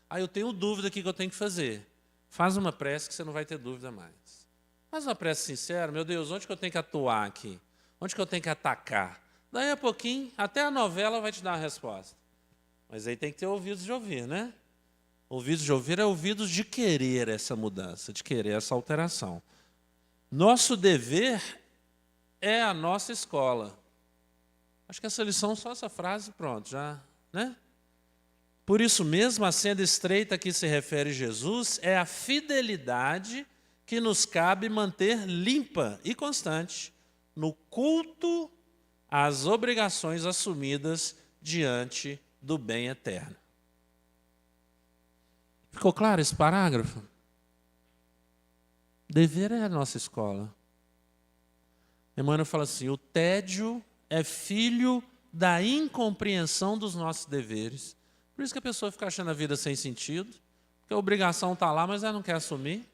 Aí eu tenho dúvida aqui que eu tenho que fazer. Faz uma prece que você não vai ter dúvida mais. Faz uma prece sincera, meu Deus, onde que eu tenho que atuar aqui? Onde que eu tenho que atacar? Daí a pouquinho, até a novela vai te dar a resposta. Mas aí tem que ter ouvidos de ouvir, né? Ouvidos de ouvir é ouvidos de querer essa mudança, de querer essa alteração. Nosso dever é a nossa escola. Acho que essa lição, só essa frase, pronto, já, né? Por isso mesmo, a senda estreita a que se refere Jesus é a fidelidade que nos cabe manter limpa e constante no culto às obrigações assumidas diante do bem eterno. Ficou claro esse parágrafo? Dever é a nossa escola. Emmanuel fala assim, o tédio é filho da incompreensão dos nossos deveres. Por isso que a pessoa fica achando a vida sem sentido, porque a obrigação está lá, mas ela não quer assumir.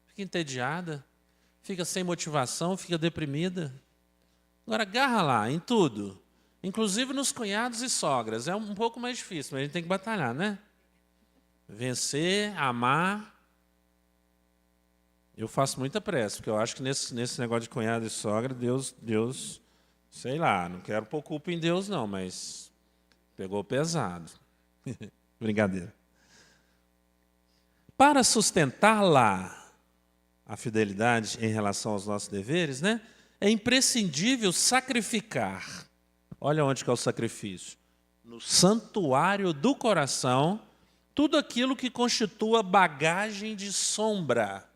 Fica entediada, fica sem motivação, fica deprimida. Agora, agarra lá em tudo. Inclusive nos cunhados e sogras. É um pouco mais difícil, mas a gente tem que batalhar, né? Vencer, amar. Eu faço muita pressa, porque eu acho que nesse negócio de cunhado e sogra, Deus, sei lá, não quero pôr culpa em Deus não, mas pegou pesado. Brincadeira. Para sustentar lá a fidelidade em relação aos nossos deveres, né, é imprescindível sacrificar. Olha onde que é o sacrifício. No santuário do coração, tudo aquilo que constitua bagagem de sombra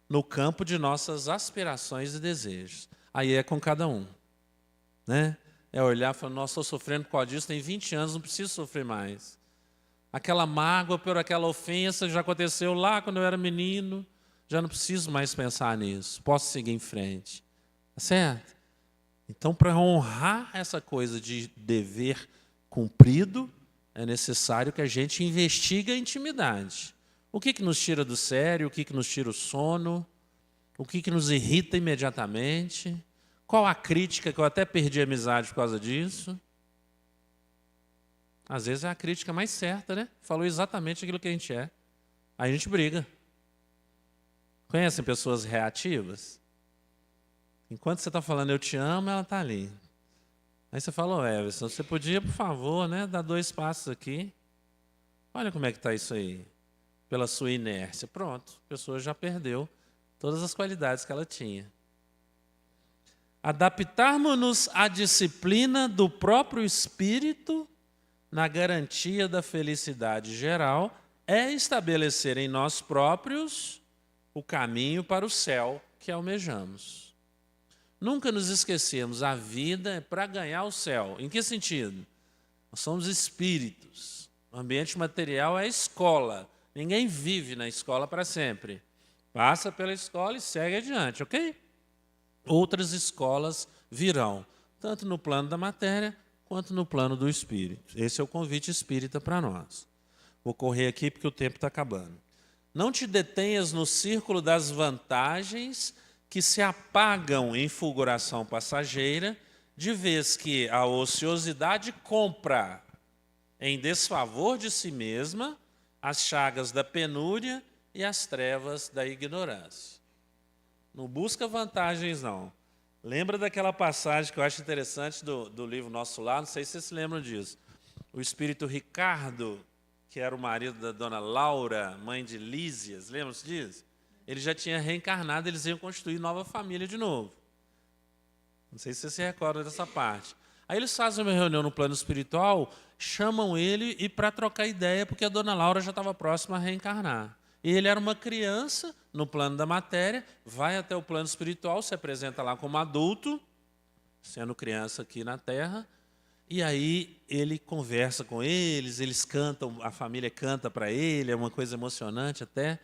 no campo de nossas aspirações e desejos. Aí é com cada um. Né? É olhar e falar, nossa, estou sofrendo por causa disso, tem 20 anos, não preciso sofrer mais. Aquela mágoa por aquela ofensa que já aconteceu lá quando eu era menino, já não preciso mais pensar nisso, posso seguir em frente. Tá certo? Então, para honrar essa coisa de dever cumprido, é necessário que a gente investigue a intimidade. O que nos tira do sério, o que nos tira o sono, o que nos irrita imediatamente, qual a crítica que eu até perdi a amizade por causa disso. Às vezes é a crítica mais certa, né? Falou exatamente aquilo que a gente é. Aí a gente briga. Conhecem pessoas reativas? Enquanto você está falando eu te amo, ela está ali. Aí você falou, Everson, você podia, por favor, né, dar 2 passos aqui? Olha como é que está isso aí. Pela sua inércia. Pronto, a pessoa já perdeu todas as qualidades que ela tinha. Adaptarmos-nos à disciplina do próprio espírito na garantia da felicidade geral é estabelecer em nós próprios o caminho para o céu que almejamos. Nunca nos esquecemos, a vida é para ganhar o céu. Em que sentido? Nós somos espíritos. O ambiente material é a escola. Ninguém vive na escola para sempre. Passa pela escola e segue adiante, ok? Outras escolas virão, tanto no plano da matéria quanto no plano do espírito. Esse é o convite espírita para nós. Vou correr aqui porque o tempo está acabando. Não te detenhas no círculo das vantagens que se apagam em fulguração passageira, de vez que a ociosidade compra, em desfavor de si mesma, as chagas da penúria e as trevas da ignorância. Não busca vantagens, não. Lembra daquela passagem que eu acho interessante do livro Nosso Lar? Não sei se vocês se lembram disso. O espírito Ricardo, que era o marido da dona Laura, mãe de Lísias, lembram-se disso? Ele já tinha reencarnado, eles iam constituir nova família de novo. Não sei se você se recorda dessa parte. Aí eles fazem uma reunião no plano espiritual, chamam ele e para trocar ideia, porque a dona Laura já estava próxima a reencarnar. E ele era uma criança no plano da matéria, vai até o plano espiritual, se apresenta lá como adulto, sendo criança aqui na Terra, e aí ele conversa com eles cantam, a família canta para ele, é uma coisa emocionante até.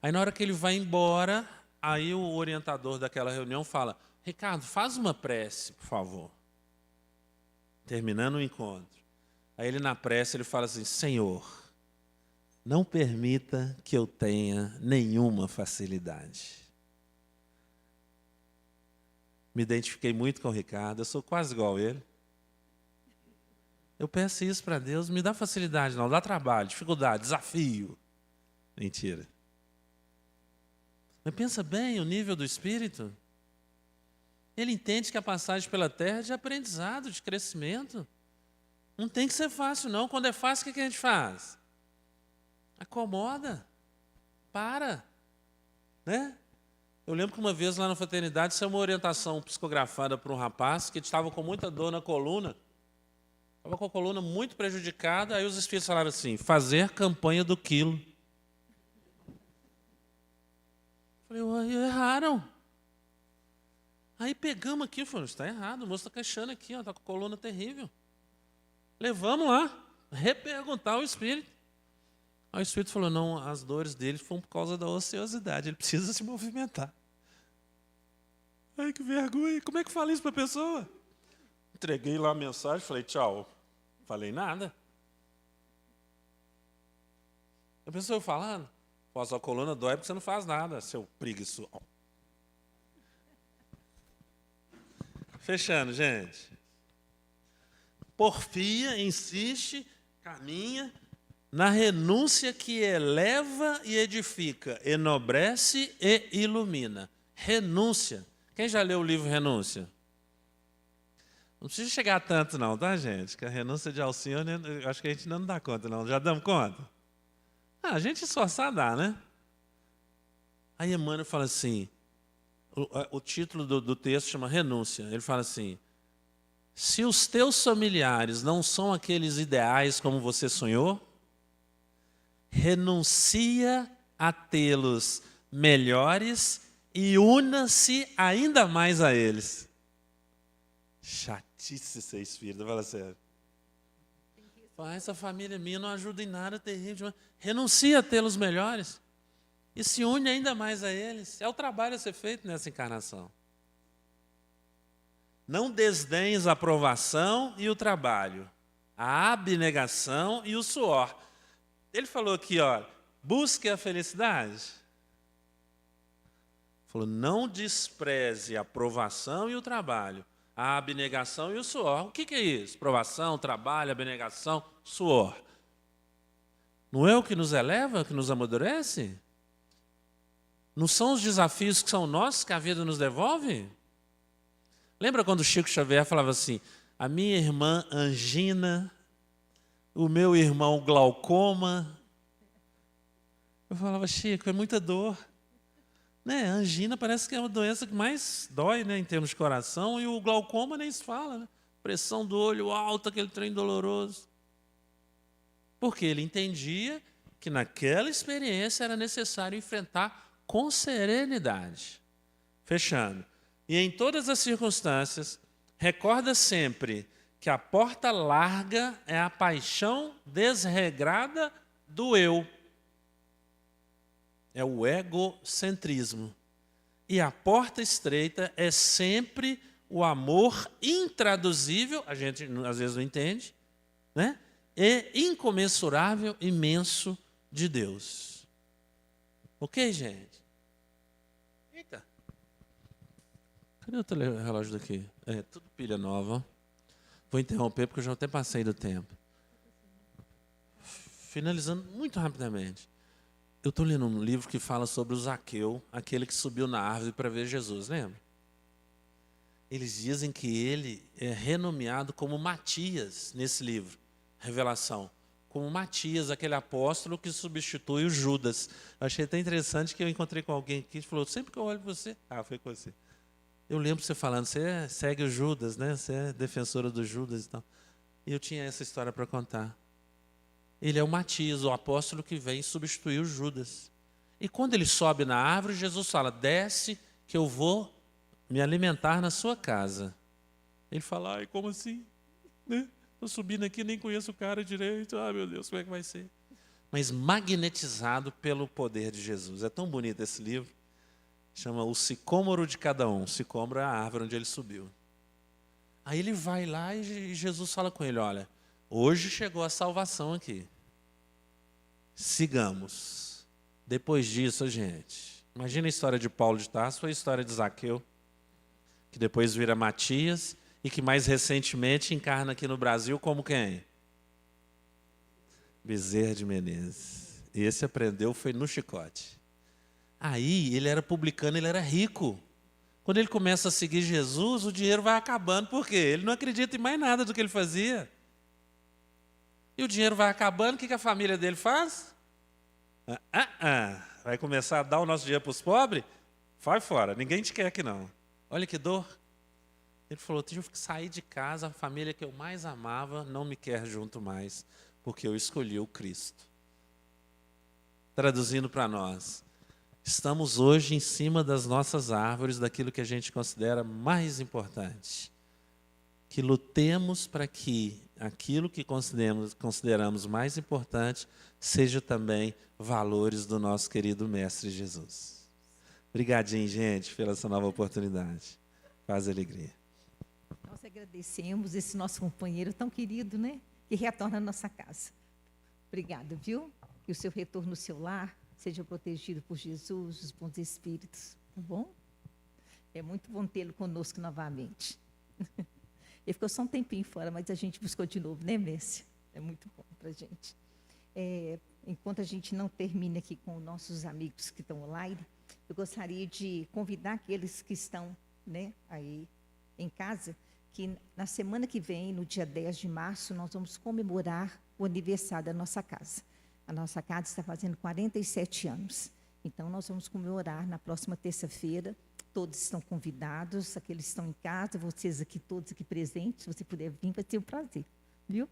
Aí na hora que ele vai embora, aí o orientador daquela reunião fala: Ricardo, faz uma prece, por favor. Terminando o encontro. Aí ele na prece ele fala assim: Senhor, não permita que eu tenha nenhuma facilidade. Me identifiquei muito com o Ricardo, eu sou quase igual a ele. Eu peço isso para Deus, me dá facilidade não, dá trabalho, dificuldade, desafio. Mentira. Mas pensa bem o nível do espírito. Ele entende que a passagem pela terra é de aprendizado, de crescimento. Não tem que ser fácil não, quando é fácil o que a gente faz? Acomoda, para, né? Eu lembro que uma vez lá na fraternidade saiu uma orientação psicografada para um rapaz que estava com muita dor na coluna, estava com a coluna muito prejudicada, aí os espíritos falaram assim: fazer campanha do quilo. Eu falei: erraram. Aí pegamos aqui, falamos: está errado, o moço está queixando aqui, está com a coluna terrível. Levamos lá, reperguntar ao espírito. Aí o espírito falou: não, as dores dele foram por causa da ociosidade, ele precisa se movimentar. Ai, que vergonha, como é que fala isso para a pessoa? Entreguei lá a mensagem, falei: tchau. Falei nada. A pessoa falando: a sua coluna dói porque você não faz nada, seu preguiçoso. Fechando, gente. Porfia, insiste, caminha na renúncia que eleva e edifica, enobrece e ilumina. Renúncia. Quem já leu o livro Renúncia? Não precisa chegar tanto não, tá, gente? Que a renúncia de Alcione, eu acho que a gente não dá conta, não. Já damos conta? A gente esforçar dá, né? Aí Emmanuel fala assim, o título do texto chama Renúncia. Ele fala assim: se os teus familiares não são aqueles ideais como você sonhou, renuncia a tê-los melhores e una-se ainda mais a eles. Chatice ser espírita, fala sério. Essa família minha não ajuda em nada, terrível. Renuncia a tê-los melhores e se une ainda mais a eles. É o trabalho a ser feito nessa encarnação. Não desdenhes a aprovação e o trabalho, a abnegação e o suor. Ele falou aqui, ó, busque a felicidade. Falou: não despreze a aprovação e o trabalho, a abnegação e o suor. O que é isso? Aprovação, trabalho, abnegação, suor. Não é o que nos eleva, o que nos amadurece? Não são os desafios que são nossos que a vida nos devolve? Lembra quando o Chico Xavier falava assim: a minha irmã angina, o meu irmão glaucoma? Eu falava: Chico, é muita dor. Né? A angina parece que é uma doença que mais dói, né, em termos de coração, e o glaucoma nem se fala, né? Pressão do olho alta, aquele trem doloroso. Porque ele entendia que naquela experiência era necessário enfrentar com serenidade. Fechando. E em todas as circunstâncias, recorda sempre que a porta larga é a paixão desregrada do eu. é o egocentrismo. E a porta estreita é sempre o amor intraduzível, a gente às vezes não entende, né? E incomensurável, imenso de Deus. Ok, gente? Eita. Cadê o relógio daqui? É, tudo pilha nova. Vou interromper porque eu já até passei do tempo. Finalizando muito rapidamente. Eu estou lendo um livro que fala sobre o Zaqueu, aquele que subiu na árvore para ver Jesus, lembra? Eles dizem que ele é renomeado como Matias nesse livro, Revelação. Como Matias, aquele apóstolo que substitui o Judas. Eu achei até interessante que eu encontrei com alguém aqui e falou, sempre que eu olho para você... Ah, foi com você. Eu lembro você falando, você segue o Judas, né? Você é defensora do Judas e tal. E eu tinha essa história para contar. Ele é o Matias, o apóstolo que vem substituir o Judas. E quando ele sobe na árvore, Jesus fala, desce que eu vou me alimentar na sua casa. Ele fala, ai, como assim? Estou subindo aqui, nem conheço o cara direito. Ah, meu Deus, como é que vai ser? Mas magnetizado pelo poder de Jesus. É tão bonito esse livro. Chama O Sicômoro de Cada Um. Sicômoro é a árvore onde ele subiu. Aí ele vai lá e Jesus fala com ele, olha, hoje chegou a salvação aqui. Sigamos. Depois disso, gente, imagina a história de Paulo de Tarso, foi a história de Zaqueu, que depois vira Matias e que mais recentemente encarna aqui no Brasil como quem? Bezerra de Menezes. Esse aprendeu foi no chicote. Aí ele era publicano, ele era rico. Quando ele começa a seguir Jesus, o dinheiro vai acabando. Por quê? Ele não acredita em mais nada do que ele fazia. E o dinheiro vai acabando, o que a família dele faz? Vai começar a dar o nosso dinheiro para os pobres? Vai fora, ninguém te quer aqui não. Olha que dor. Ele falou, tive que sair de casa, a família que eu mais amava não me quer junto mais, porque eu escolhi o Cristo. Traduzindo para nós, estamos hoje em cima das nossas árvores, daquilo que a gente considera mais importante. Que lutemos para que aquilo que consideramos mais importante seja também valores do nosso querido Mestre Jesus. Obrigadinho, gente, pela essa nova oportunidade. Paz e alegria. Nós agradecemos esse nosso companheiro tão querido, né? Que retorna à nossa casa. Obrigada, viu? Que o seu retorno no seu lar seja protegido por Jesus, os bons espíritos, tá bom? É muito bom tê-lo conosco novamente. Ele ficou só um tempinho fora, mas a gente buscou de novo, né, Messi? É muito bom para a gente. Enquanto a gente não termina aqui com nossos amigos que estão online, eu gostaria de convidar aqueles que estão, né, aí em casa, que na semana que vem, no dia 10 de março, nós vamos comemorar o aniversário da nossa casa. A nossa casa está fazendo 47 anos. Então, nós vamos comemorar na próxima terça-feira. Todos estão convidados, aqueles que estão em casa, vocês aqui, todos aqui presentes, se você puder vir, vai ter um prazer, viu?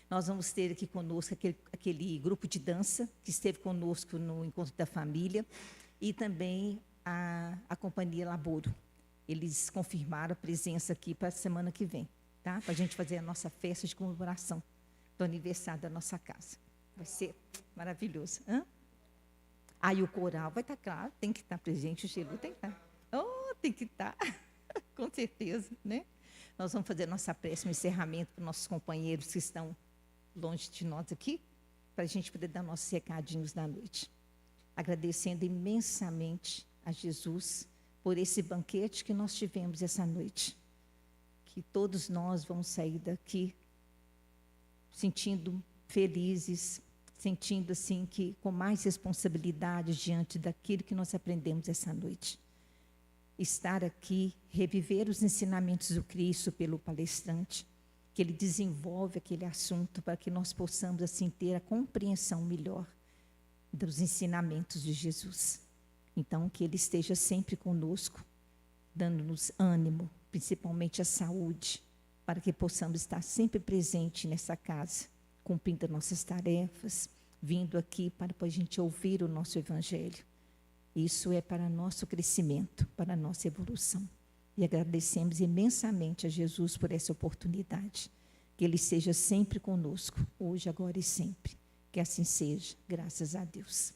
Nós vamos ter aqui conosco aquele grupo de dança que esteve conosco no Encontro da Família e também a Companhia Laboro. Eles confirmaram a presença aqui para a semana que vem, tá? Para a gente fazer a nossa festa de comemoração do aniversário da nossa casa. Vai ser maravilhoso. Aí o coral vai estar, claro, tem que estar presente, o Gelu tem que estar. Oh, tem que estar, com certeza, né? Nós vamos fazer nossa prece, um encerramento para os nossos companheiros que estão longe de nós aqui, para a gente poder dar nossos recadinhos da noite. Agradecendo imensamente a Jesus por esse banquete que nós tivemos essa noite. Que todos nós vamos sair daqui sentindo felizes, sentindo assim que com mais responsabilidade diante daquilo que nós aprendemos essa noite. Estar aqui, reviver os ensinamentos do Cristo pelo palestrante, que ele desenvolve aquele assunto para que nós possamos assim ter a compreensão melhor dos ensinamentos de Jesus. Então, que ele esteja sempre conosco, dando-nos ânimo, principalmente a saúde, para que possamos estar sempre presente nessa casa, cumprindo as nossas tarefas, vindo aqui para a gente ouvir o nosso Evangelho. Isso é para nosso crescimento, para nossa evolução. E agradecemos imensamente a Jesus por essa oportunidade. Que Ele seja sempre conosco, hoje, agora e sempre. Que assim seja, graças a Deus.